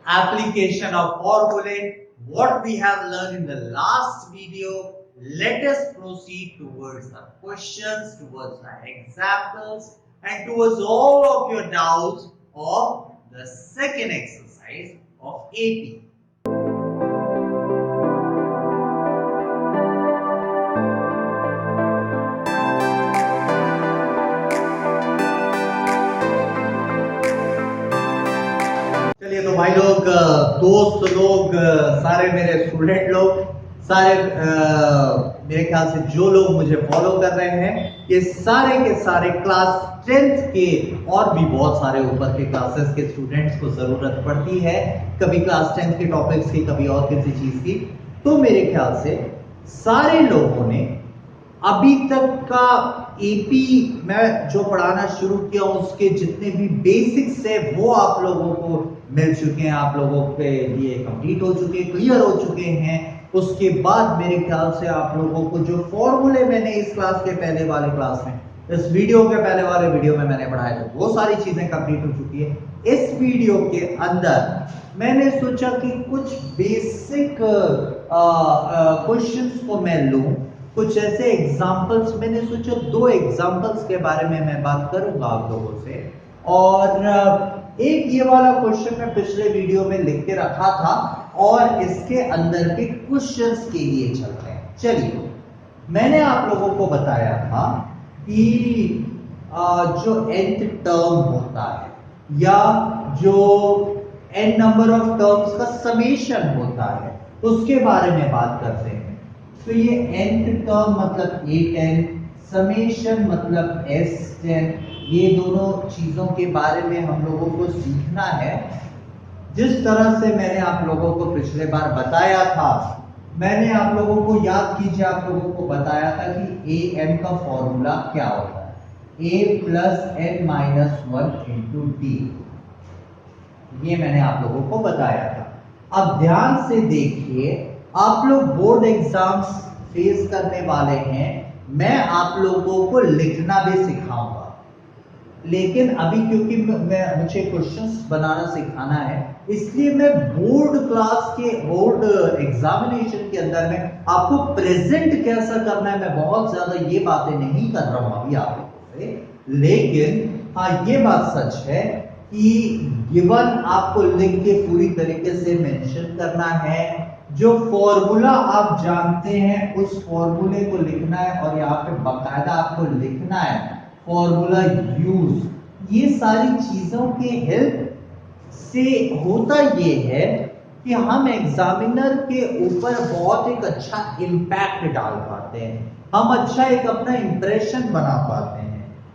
application of formulae, what we have learned in the last video. Let us proceed towards the questions, towards the examples, and towards all of your doubts of the second exercise of AP. चलिए तो भाई लोग, दोस्त लोग, सारे मेरे student लोग, सारे मेरे ख्याल से जो लोग मुझे फॉलो कर रहे हैं, ये सारे के सारे क्लास 10th के और भी बहुत सारे ऊपर के क्लासेस के स्टूडेंट्स को जरूरत पड़ती है, कभी क्लास 10th के टॉपिक्स की, कभी और किसी चीज की। तो मेरे ख्याल से सारे लोगों ने अभी तक का एपी मैं जो पढ़ाना शुरू किया उसके जितने भी बेसिक्स है वो आप लोगों को मिल चुके हैं, आप लोगों के लिए कंप्लीट हो चुके हैं, क्लियर हो चुके हैं। उसके बाद मेरे ख्याल से आप लोगों को जो फॉर्मूले मैंने इस क्लास के पहले वाले क्लास में, इस वीडियो के पहले वाले वीडियो में मैंने पढ़ाए थे, वो सारी चीजें कंप्लीट हो चुकी है। इस वीडियो के अंदर मैंने सोचा कि कुछ बेसिक क्वेश्चंस को मैं लूं, कुछ ऐसे एग्जाम्पल्स, मैंने सोचा 2 एग्जाम्पल्स के बारे में मैं बात करूंगा आप लोगों से। और एक ये वाला क्वेश्चन मैं पिछले वीडियो में लिख के रखा था और इसके अंदर के क्वेश्चंस के लिए चल रहे हैं। चलिए, मैंने आप लोगों को बताया था कि जो nth टर्म होता है या जो n नंबर ऑफ टर्म्स का समेशन होता है उसके बारे में बात करते हैं। तो ये nth टर्म मतलब a10, समेशन मतलब s10, ये दोनों चीजों के बारे में हम लोगों को सीखना है। जिस तरह से मैंने आप लोगों को पिछले बार बताया था, मैंने आप लोगों को याद कीजिए, आप लोगों को बताया था कि am का फॉर्मूला क्या होता है, a plus n minus 1 into D. ये मैंने आप लोगों को बताया था। अब ध्यान से देखिए, आप लोग बोर्ड एग्जाम्स फेस करने वाले हैं, मैं आप लोगों को लिखना भी सिखाऊंगा, लेकिन अभी क्योंकि मुझे क्वेश्चंस बनाना सिखाना है, इसलिए मैं बोर्ड क्लास के बोर्ड एग्जामिनेशन के अंदर में आपको प्रेजेंट कैसा करना है, मैं बहुत ज्यादा ये बातें नहीं कर रहा हूं अभी आप लोगों से। लेकिन हाँ, ये बात सच है कि गिवन आपको लिख के पूरी तरीके से मेंशन करना है, जो फॉर्मूला आप जानते हैं उस फॉर्मूले को लिखना है और यहाँ पे बकायदा आपको लिखना है फॉर्मूला यूज। ये सारी चीजों के हेल्प से होता ये है कि हम एग्जामिनर के ऊपर बहुत एक अच्छा इंपैक्ट डाल पाते हैं, हम अच्छा एक अपना इंप्रेशन बना पाते हैं।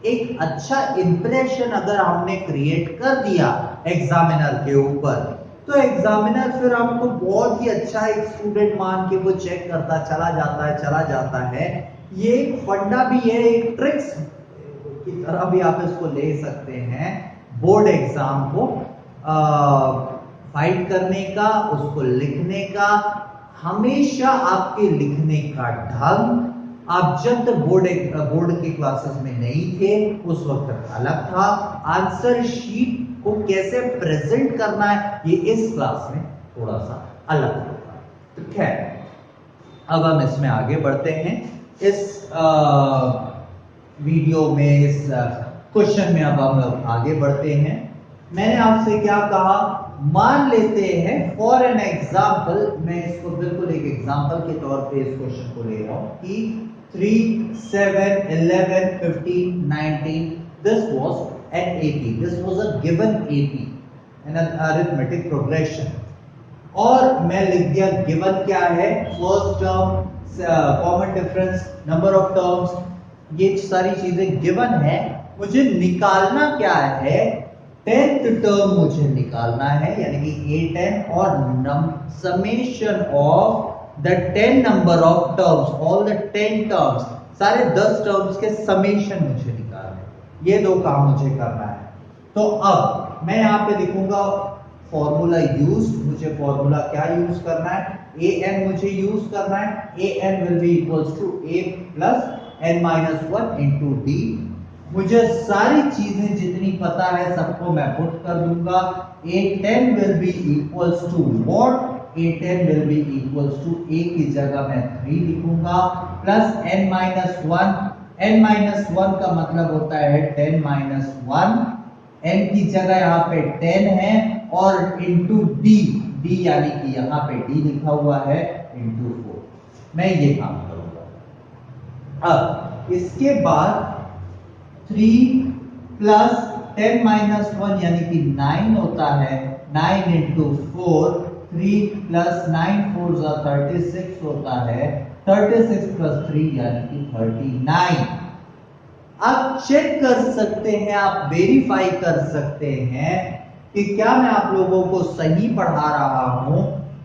एक अच्छा इंप्रेशन अगर हमने क्रिएट कर दिया एग्जामिनर के ऊपर, तो एग्जामिनर फिर हमको बहुत ही अच्छा एक स्टूडेंट मान के वो चेक करता चला जाता है। ये एक फंडा भी है, एक ट्रिक्स की तरह भी आप इसको ले सकते हैं, बोर्ड एग्जाम को फाइट करने का, उसको लिखने का। हमेशा आपके लिखने का ढंग, आप जब तक बोर्ड के क्लासेस में नहीं थे उस वक्त अलग था, आंसर शीट को कैसे प्रेजेंट करना है ये इस क्लास में थोड़ा सा अलग होगा। तो खैर, अब हम इसमें आगे बढ़ते हैं। इस वीडियो में, इस क्वेश्चन में अब हम लोग आगे बढ़ते हैं। मैंने आपसे क्या कहा, मान लेते हैं फॉर एन एग्जाम्पल, मैं इसको बिल्कुल एक एग्जाम्पल के तौर पे इस क्वेश्चन को ले रहा हूं कि 3, 7, 11, 15, 19, this was an AP, this was a given AP, an arithmetic progression। और मैं लिख दिया गिवन क्या है, first term, common difference, number of terms, ये सारी चीजें गिवन है। मुझे निकालना क्या है, 10th टर्म मुझे निकालना है, यानी कि A10 और summation of the 10 number of terms, all the 10 terms, सारे 10 टर्म्स के समेशन मुझे निकालने, ये 2 काम मुझे करना है। तो अब मैं यहाँ पे लिखूंगा फॉर्मूला यूज। मुझे फॉर्मूला क्या यूज करना है, an मुझे यूज करना है, an will be equals to a plus n minus 1 into d। मुझे सारी चीजें जितनी पता है सबको, मैं पुट कर दूंगा। A10 will be equals to what? A10 will be equals to A की जगह मैं 3 लिखूंगा प्लस n-1। n-1 का मतलब होता है 10-1। n की जगह यहाँ पे 10 है और इंटू d, d यानी कि यहाँ पे d लिखा हुआ है इंटू 4। मैं ये काम करूंगा। अब इसके बाद 3 प्लस 10-1 यानी कि 9 होता है। 9 इंटू 4, 3 प्लस 9 4 36 होता है। 36 प्लस 3 यानी कि 39। आप चेक कर सकते हैं, आप वेरीफाई कर सकते हैं कि क्या मैं आप लोगों को सही पढ़ा रहा हूं।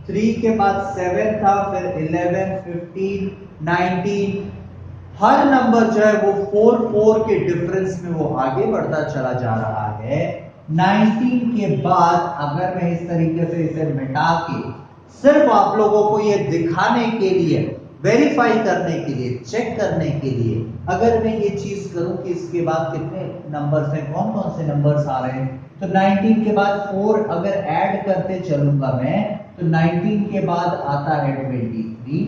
3 के बाद 7 था, फिर 11, 15, 19, हर नंबर जो है वो 4 के डिफरेंस में वो आगे बढ़ता चला जा रहा है। 19 के बाद अगर मैं इस तरीके से इसे मिटा के सिर्फ आप लोगों को ये दिखाने के लिए, वेरीफाई करने के लिए, चेक करने के लिए अगर मैं ये चीज करूं कि इसके बाद कितने नंबर्स हैं, कौन कौन से नंबर्स आ रहे हैं, तो 19 के बाद 4 अगर ऐड करते चलूंगा मैं, तो 19 के बाद आता है 23,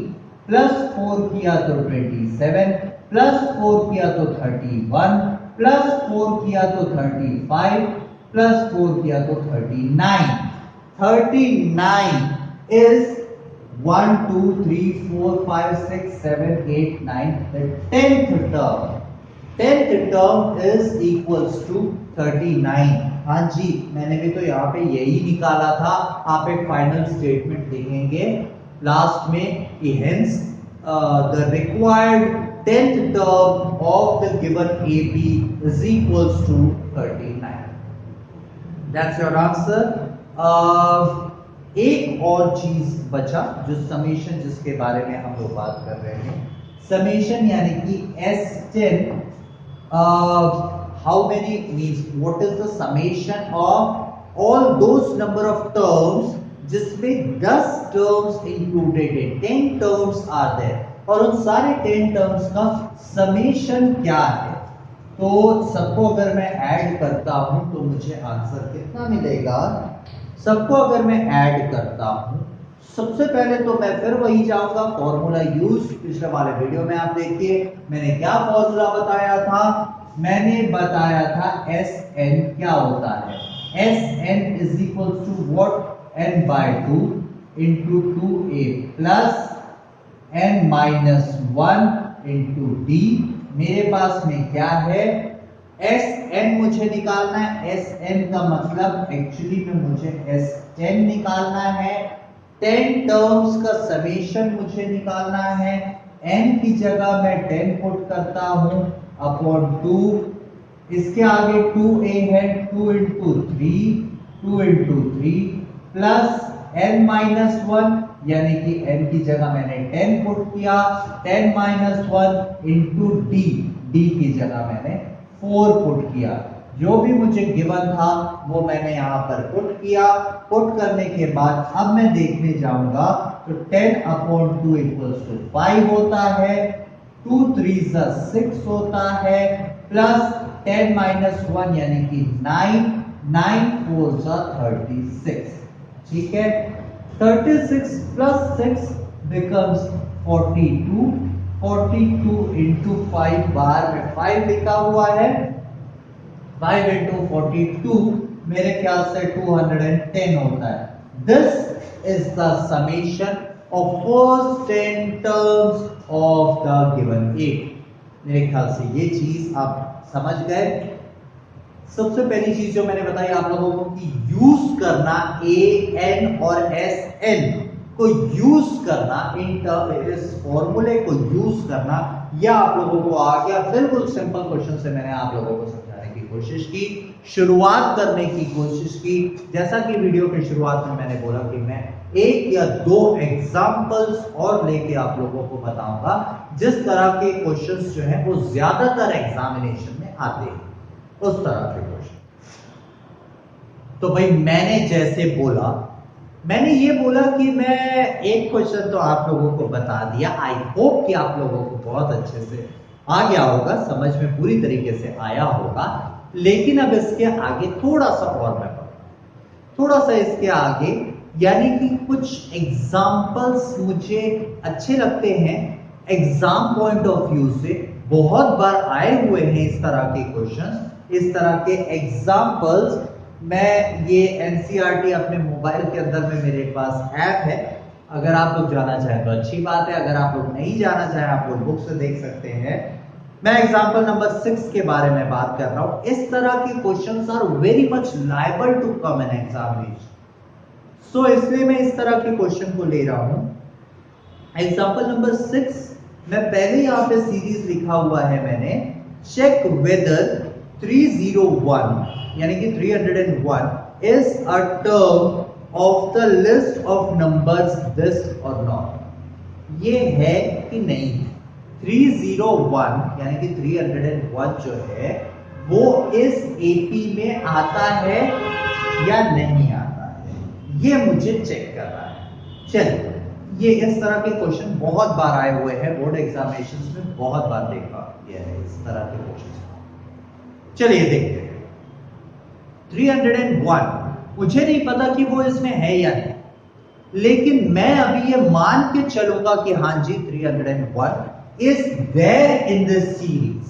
प्लस 4 किया तो 27, प्लस 4 किया तो 31, प्लस 4 किया तो 35, प्लस 4 किया तो 39। 39 is 1 2 3 4 5 6 7 8 9, the 10th term। 10th term is equals to 39। हाँ जी, मैंने भी तो यहाँ पे यही निकाला था। आप एक फाइनल स्टेटमेंट लिखेंगे लास्ट में कि hence the required 10th term of the given AB is equals to 39। That's your answer। एक और चीज बचा जो समेशन, जिसके बारे में हम लोग बात कर रहे हैं। समेशन यानी कि S10 how many means what is the summation of all those number of terms जिसमें 10 terms included है, 10 terms are there, और उन सारे 10 terms का समेशन क्या है। तो सबको अगर मैं ऐड करता हूं तो मुझे आंसर कितना मिलेगा। सबको अगर मैं ऐड करता हूं, सबसे पहले तो मैं फिर वही जाऊंगा, फॉर्मूला यूज। पिछले वाले वीडियो में आप देखिए मैंने क्या फॉर्मूला बताया था। मैंने बताया था Sn क्या होता है। Sn is equal to what? n by 2 into 2a plus n minus 1 into d। मेरे पास में क्या है? Sn मुझे निकालना है। Sn का मतलब एक्चुअली में मुझे S10 निकालना है। 10 टर्म्स का समेशन मुझे निकालना है। n की जगह मैं 10 पुट करता हूं अपॉन 2। इसके आगे 2a है, 2 इंटू 3 प्लस n माइनस 1 यानी कि n की जगह मैंने 10 पुट किया, 10 माइनस 1 इंटू d, d की जगह मैंने 4 पुट किया। जो भी मुझे गिवन था वो मैंने यहाँ पर पुट किया। पुट करने के बाद अब मैं देखने जाऊंगा तो 10 अपॉन 2 इक्वल्स टू 5 होता है, 2 3 6 होता है, प्लस 10 माइनस 1 यानी कि 9, 9 4 36। ठीक है, 36 प्लस 6 becomes 42। 42 इंटू 5, बाहर में 5 लिखा हुआ है, 5 इंटू 42 मेरे ख्याल से 210 होता है। This is the summation of first 10 terms of the given A। मेरे ख्याल से ये चीज आप समझ गए। सबसे पहली चीज जो मैंने बताई आप लोगों को कि यूज करना An और Sn को यूज करना, इस फॉर्मूले को यूज करना, यह आप लोगों को आ गया। बिल्कुल सिंपल क्वेश्चन से मैंने आप लोगों को समझाने की कोशिश की, शुरुआत करने की कोशिश की। जैसा कि वीडियो के शुरुआत में मैंने बोला कि मैं 1 या 2 एग्जांपल्स और लेके आप लोगों को बताऊंगा जिस तरह के क्वेश्चंस जो हैं वो ज्यादातर एग्जामिनेशन में आते हैं, उस तरह के क्वेश्चन। तो भाई मैंने जैसे बोला, मैंने ये बोला कि मैं एक क्वेश्चन तो आप लोगों को बता दिया। आई होप कि आप लोगों को बहुत अच्छे से आ गया होगा, समझ में पूरी तरीके से आया होगा। लेकिन अब इसके आगे थोड़ा सा और मैं थोड़ा सा इसके आगे, यानी कि कुछ एग्जाम्पल्स मुझे अच्छे लगते हैं एग्जाम पॉइंट ऑफ व्यू से। बहुत बार आए हुए हैं इस तरह के क्वेश्चंस, इस तरह के एग्जाम्पल्स। मैं ये एनसीईआरटी अपने मोबाइल के अंदर में मेरे पास ऐप है, अगर आप लोग जाना चाहें तो अच्छी बात है, अगर आप लोग नहीं जाना चाहें आप लोग बुक से देख सकते हैं। मैं एग्जांपल नंबर 6 के बारे में बात कर रहा हूं। इस तरह के questions are very much liable to come in examination, so इसलिए मैं इस तरह के क्वेश्चन को ले रहा हूं। एग्जांपल नंबर 6 मैं पहले यहां पे सीरीज लिखा हुआ है मैंने, चेक वेदर 301 यानी कि 301 is a term of the list of numbers this और नॉट। ये है कि नहीं। 301 यानी कि 301 जो है वो इस एपी में आता है या नहीं आता है, ये मुझे चेक करना है। चलिए, ये इस तरह के क्वेश्चन बहुत बार आए हुए हैं बोर्ड एग्जामिनेशंस में, बहुत बार देखा गया है इस तरह के क्वेश्चन। चलिए देखते हैं 301। मुझे नहीं पता कि वो इसमें है या नहीं, लेकिन मैं अभी ये मान के चलूंगा कि हाँ जी 301 is there in this series.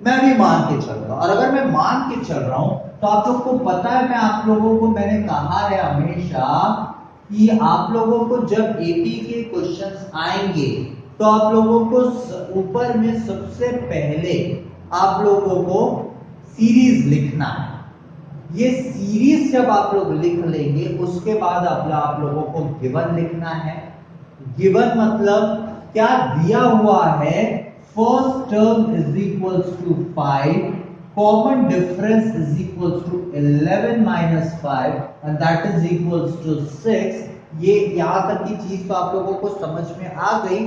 मैं अभी मान के चल रहा हूं, और अगर मैं मान के चल रहा हूं तो आप लोग को पता है, मैं आप लोगों को मैंने कहा है हमेशा कि आप लोगों को जब एपी के क्वेश्चंस आएंगे तो आप लोगों को ऊपर में सबसे पहले आप लोगों को सीरीज लिखना है। ये सीरीज जब आप लोग लिख लेंगे उसके बाद आप लोगों को गिवन लिखना है। गिवन मतलब क्या दिया हुआ है, first term is equals to 5, common difference is equals to 11 minus 5 and that is equals to 6। ये यहां तक की चीज तो आप लोगों को समझ में आ गई।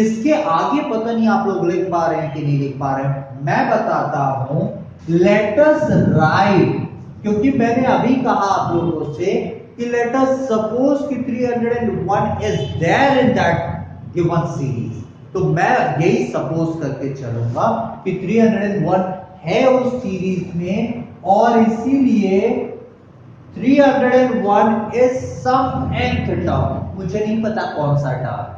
इसके आगे पता नहीं आप लोग लिख पा रहे हैं कि नहीं लिख पा रहे हैं, मैं बताता हूं। लेट अस राइट, क्योंकि मैंने अभी कहा आप लोगों से कि लेट अस सपोज कि 301 is there in that given series, तो मैं यही सपोज करके चलूंगा कि 301 है उस सीरीज में, और इसीलिए 301 इज सम nth टर्म। मुझे नहीं पता कौन सा टर्म,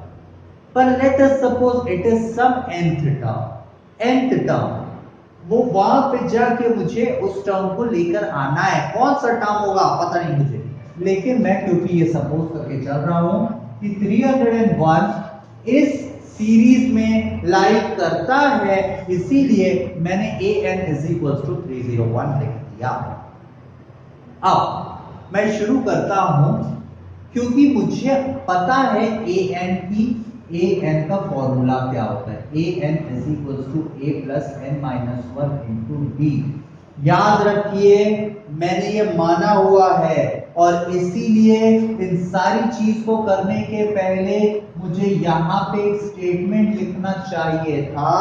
पर let us suppose it is some nth term. nth term वो वहां पे जाके मुझे उस टर्म को लेकर आना है। कौन सा टर्म होगा पता नहीं मुझे, लेकिन मैं क्योंकि ये सपोज करके चल रहा हूं कि 301 इस सीरीज में लाइक करता है, इसीलिए मैंने an इज इक्वल टू 301 लिख दिया। अब मैं शुरू करता हूं, क्योंकि मुझे पता है an की, an का फॉर्मूला क्या होता है, an is equals to a plus n minus 1 into b। याद रखिए मैंने ये माना हुआ है, और इसीलिए इन सारी चीज को करने के पहले मुझे यहां पे एक स्टेटमेंट लिखना चाहिए था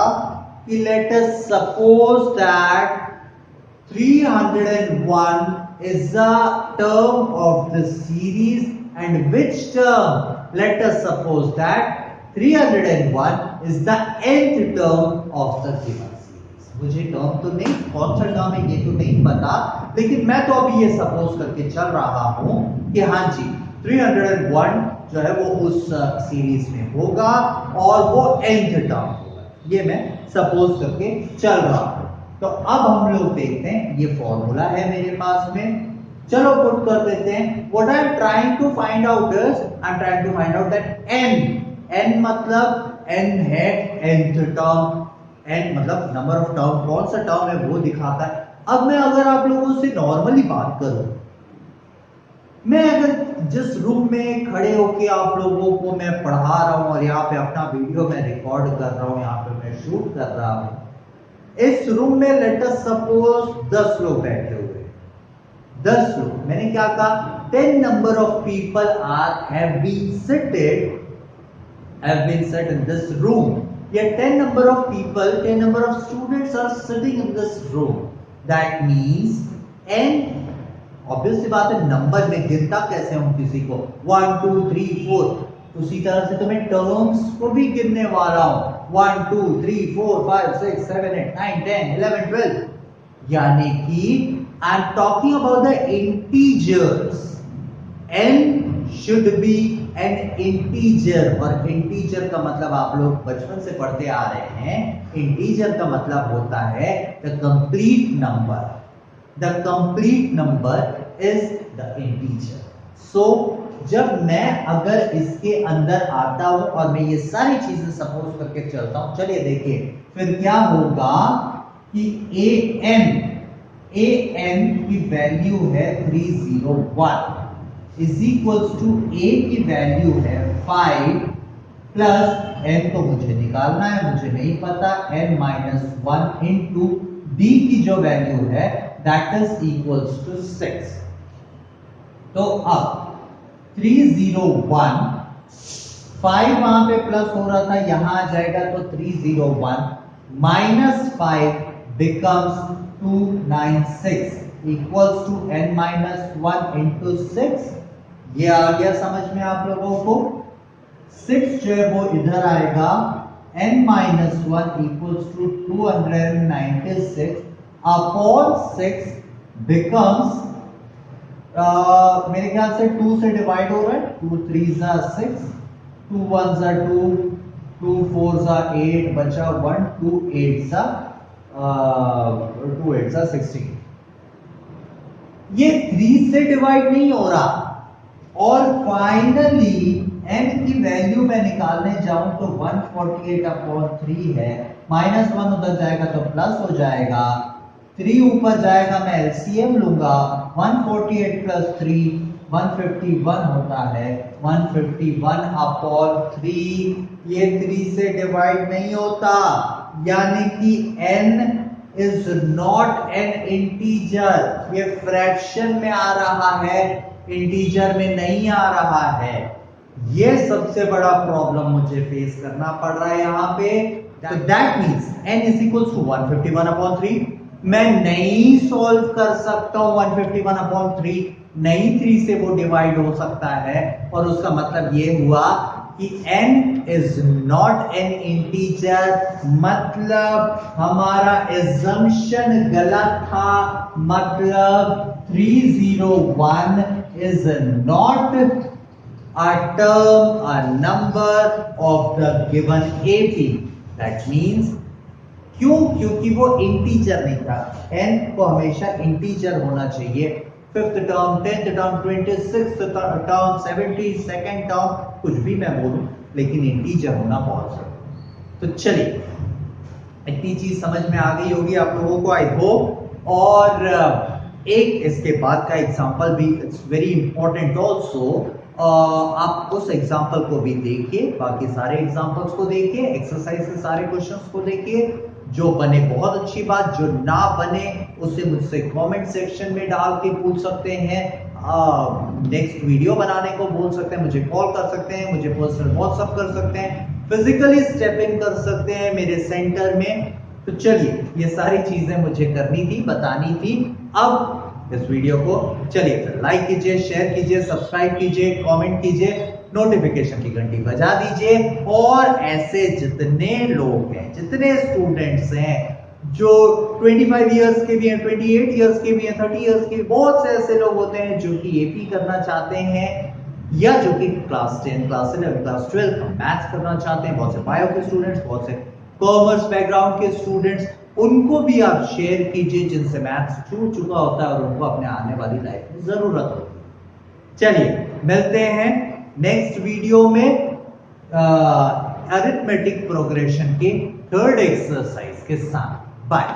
कि late us suppose that 301 is a term of the series, and which term? Let us suppose that 301 is the nth term of the given series. मुझे टर्म तो नहीं, कौन सा टर्म है ये तो नहीं पता, लेकिन मैं तो अभी ये सपोज करके चल रहा हूं कि हाँ जी 301 जो है वो उस सीरीज में होगा और वो nth टर्म होगा, ये मैं सपोज करके चल रहा हूं। तो अब हम लोग देखते हैं, ये फॉर्मूला है मेरे पास में, चलो पुट कर देते हैं। What I am trying to find out is, I am trying to find out that n मतलब n है nth टर्म, n मतलब नंबर ऑफ टर्म, कौन सा टर्म है वो दिखाता है। अब मैं अगर आप लोगों से नॉर्मली बात करूं, मैं अगर जिस रूम में खड़े होके आप लोगों को मैं पढ़ा रहा हूं और यहाँ पे अपना वीडियो मैं रिकॉर्ड कर रहा हूं, यहाँ पे मैं शूट कर रहा हूं, इस रूम में लेट अस सपोज 10 लोग बैठे हुए, 10 लोग, मैंने क्या कहा 10 number of people have been set in this room. Yet 10 number of people, 10 number of students are sitting in this room. That means n, obvious सी बात है, नंबर में गिनता कैसे हूं किसी को 1 2 3 4, उसी तरह से तो मैं टर्म्स को भी गिनने वाला हूं। 1 2 3 4 5 6 7 8 9 10 11 12, यानी कि I am talking about the integers. n should be N integer, और इंटीजर का मतलब आप लोग बचपन से पढ़ते आ रहे हैं, इंटीजर का मतलब होता है the complete number. The complete number is the integer. So जब मैं अगर इसके अंदर आता हूं और मैं ये सारी चीजें सपोज करके चलता हूं, चलिए देखिए फिर क्या होगा कि an की वैल्यू है 301 इज इक्वल्स टू a की वैल्यू है 5 प्लस n तो मुझे निकालना है, मुझे नहीं पता, n माइनस 1 इंटू b की जो वैल्यू है दैट इज इक्वल्स टू 6। तो अब 301, 5 वहां पे प्लस हो रहा था, यहां आ जाएगा तो 301 minus 5 becomes 296 equals to n minus 1 into 6। ये आ गया समझ में आप लोगों को। 6 जो है वो इधर आएगा, n minus 1 equals to 296 upon 6 becomes मेरे ख्याल से 2 से डिवाइड हो रहा है, 2 3 6, 2 1 2, 2 4 8, बचा 1, 2 8 16। ये 3 से डिवाइड नहीं हो रहा, और फाइनली n की वैल्यू मैं निकालने जाऊं तो 148 अपॉन 3 है, माइनस 1 उधर जाएगा तो प्लस हो जाएगा, 3 ऊपर जाएगा, मैं एलसीएम लूंगा, 148 प्लस 3 151 होता है, 151 अपॉन 3, ये 3 से डिवाइड नहीं होता, यानी कि n is not an integer, ये फ्रैक्शन में आ रहा है, इंटीजर में नहीं आ रहा है। ये सबसे बड़ा प्रॉब्लम मुझे फेस करना पड़ रहा है यहाँ पे। That means n is equals to 151 upon 3। मैं नहीं सॉल्व कर सकता हूं 151 अपॉन 3, नहीं 3 से वो डिवाइड हो सकता है, और उसका मतलब ये हुआ कि n is not an integer, मतलब हमारा एजम्पशन गलत था, मतलब 301 is not a term, a number of the given AP. That means क्यों? क्योंकि वो इंटीजर नहीं था। n को हमेशा इंटीजर होना चाहिए। 5th term, 10th term, 26th term, 72nd term, कुछ भी मैं बोलूं, लेकिन इंटीजर होना बहुत जरूरी। तो चलिए, इतनी चीज समझ में आ गई होगी आप लोगों को, आई होप। और एक इसके बाद का एग्जांपल भी इट्स वेरी इंपॉर्टेंट ऑल्सो। आप उस एग्जाम्पल को भी देखिए, बाकी सारे एग्जाम्पल्स को देखिए, एक्सरसाइज के सारे क्वेश्चंस को देखिए, जो बने बहुत अच्छी बात, जो ना बने उसे मुझसे कमेंट सेक्शन में डाल के पूछ सकते हैं, नेक्स्ट वीडियो बनाने को बोल सकते हैं, मुझे कॉल कर सकते हैं, मुझे पर्सनल व्हाट्सएप कर सकते हैं, फिजिकली स्टेप इन कर सकते हैं मेरे सेंटर में। तो चलिए, ये सारी चीजें मुझे करनी थी, बतानी थी। अब इस वीडियो को चलिए फिर लाइक कीजिए, शेयर कीजिए, सब्सक्राइब कीजिए, कमेंट कीजिए, नोटिफिकेशन की घंटी बजा दीजिए, और ऐसे जितने लोग हैं, जितने स्टूडेंट्स हैं जो 25 इयर्स के भी हैं, 28 इयर्स के भी हैं, 30 इयर्स के, बहुत से ऐसे लोग होते हैं जो कि एपी करना चाहते हैं, या जो कि क्लास 10, क्लास 11, क्लास 12 का मैथ्स करना चाहते हैं, बहुत से बायो के स्टूडेंट्स, बहुत से कॉमर्स बैकग्राउंड के स्टूडेंट्स, उनको भी आप शेयर कीजिए जिनसे मैथ्स छूट चुका होता है और उनको अपने आने वाली लाइफ में जरूरत होती है। चलिए, मिलते हैं नेक्स्ट वीडियो में अरिथमेटिक प्रोग्रेशन के 3rd एक्सरसाइज के साथ। बाय।